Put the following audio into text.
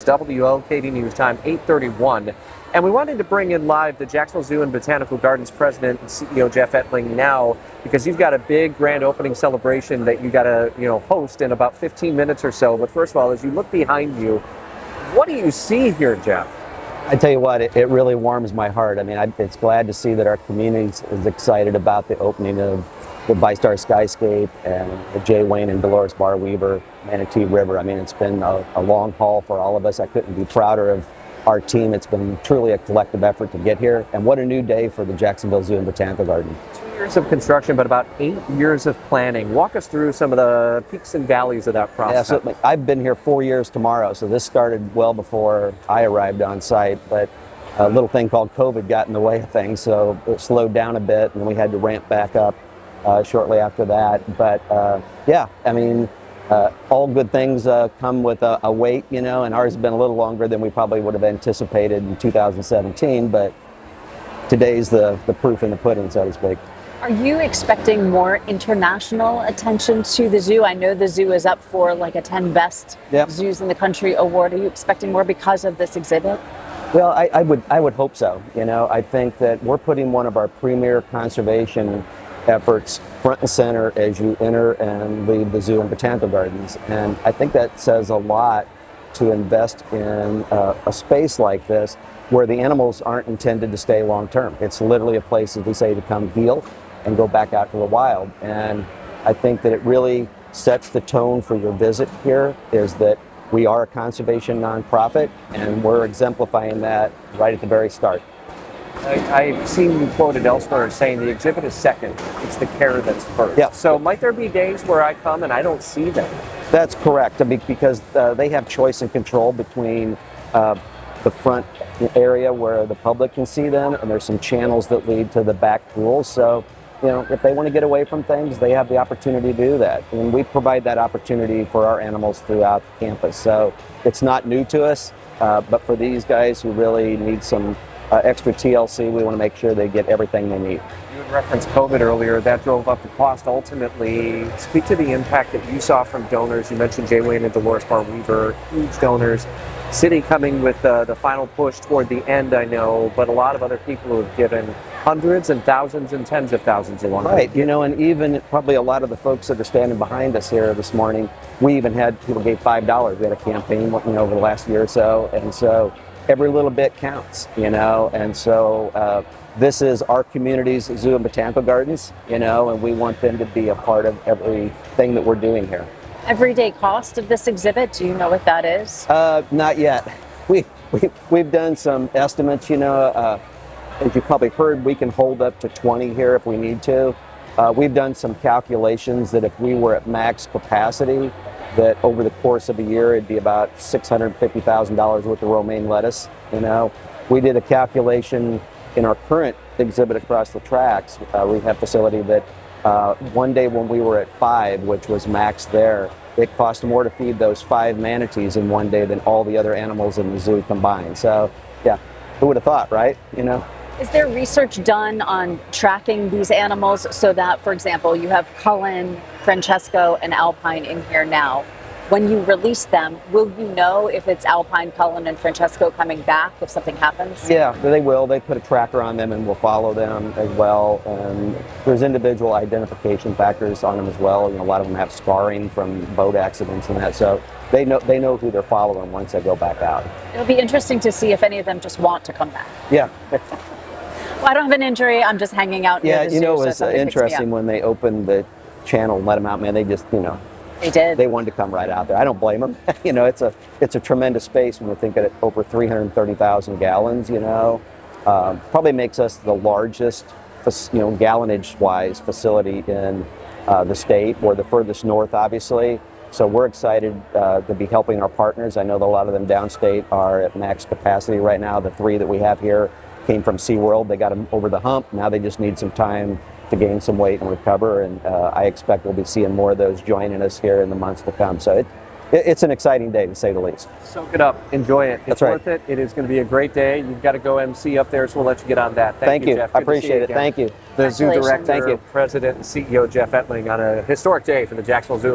WLKD News Time, 8:31. And we wanted to bring in live the Jacksonville Zoo and Botanical Gardens president and CEO Jeff Ettling now, because you've got a big grand opening celebration that you got to host in about 15 minutes or so. But first of all, as you look behind you, what do you see here, Jeff? I tell you what, it really warms my heart. I mean, it's glad to see that our community is excited about the opening of the VyStar Skyscape and the J. Wayne and Delores Barr Weaver Manatee River. I mean, it's been a long haul for all of us. I couldn't be prouder of our team. It's been truly a collective effort to get here. And what a new day for the Jacksonville Zoo and Botanical Garden. 2 years of construction, but about 8 years of planning. Walk us through some of the peaks and valleys of that process. Yeah, so I've been here 4 years tomorrow, so this started well before I arrived on site, but a little thing called COVID got in the way of things, so it slowed down a bit, and we had to ramp back up shortly after that. But yeah, I mean, all good things come with a wait, and ours has been a little longer than we probably would have anticipated in 2017, but today's the proof in the pudding, so to speak. Are you expecting more international attention to the zoo? I know the zoo is up for like a 10 best zoos in the country award. Are you expecting more because of this exhibit? Well, I would hope so. I think that we're putting one of our premier conservation efforts front and center as you enter and leave the zoo and botanical gardens. And I think that says a lot to invest in a space like this where the animals aren't intended to stay long term. It's literally a place, as we say, to come heal and go back out to the wild. And I think that it really sets the tone for your visit here, is that we are a conservation nonprofit, and we're exemplifying that right at the very start. I've seen you quoted elsewhere as saying the exhibit is second, it's the care that's first. Yeah. So might there be days where I come and I don't see them? That's correct, because they have choice and control between the front area where the public can see them, and there's some channels that lead to the back pools. So, if they want to get away from things, they have the opportunity to do that. And we provide that opportunity for our animals throughout the campus. So it's not new to us, but for these guys who really need some extra TLC, we want to make sure they get everything they need. You had referenced COVID earlier. That drove up the cost ultimately. Speak to the impact that you saw from donors. You mentioned J. Wayne and Delores Barr Weaver, huge donors. City coming with the final push toward the end, I know, but a lot of other people who have given hundreds and thousands and tens of thousands along. Right, and even probably a lot of the folks that are standing behind us here this morning, we even had people gave $5. We had a campaign, over the last year or so, and so every little bit counts, and so this is our community's zoo and botanical gardens, and we want them to be a part of everything that we're doing here. Everyday cost of this exhibit, do you know what that is? Not yet. We've done some estimates, as you probably heard, we can hold up to 20 here if we need to. We've done some calculations that if we were at max capacity, that over the course of a year, it'd be about $650,000 worth of romaine lettuce. We did a calculation in our current exhibit across the tracks rehab facility that one day when we were at 5, which was max there, it cost more to feed those 5 manatees in one day than all the other animals in the zoo combined. So, yeah, who would have thought, right? Is there research done on tracking these animals so that, for example, you have Cullen, Francesco, and Alpine in here now? When you release them, will you know if it's Alpine, Cullen, and Francesco coming back if something happens? Yeah, they will. They put a tracker on them and we'll follow them as well. And there's individual identification factors on them as well. A lot of them have scarring from boat accidents and that. So they know who they're following once they go back out. It'll be interesting to see if any of them just want to come back. Yeah. Well, I don't have an injury. I'm just hanging out near the zoo. It was interesting when they opened the channel and let them out, man. They just, They did. They wanted to come right out there. I don't blame them. It's a tremendous space when you think of over 330,000 gallons. Probably makes us the largest, gallonage-wise facility in the state. We're the furthest north, obviously. So we're excited to be helping our partners. I know that a lot of them downstate are at max capacity right now. The 3 that we have here came from SeaWorld. They got them over the hump. Now they just need some time to gain some weight and recover, and I expect we'll be seeing more of those joining us here in the months to come. So it's an exciting day, to say the least. Soak it up. Enjoy it. That's right. It's worth it. It is going to be a great day. You've got to go MC up there, so we'll let you get on that. Thank you. Jeff. I appreciate it. Thank you. The Zoo Director, Thank you. President, and CEO Jeff Ettling on a historic day for the Jacksonville Zoo.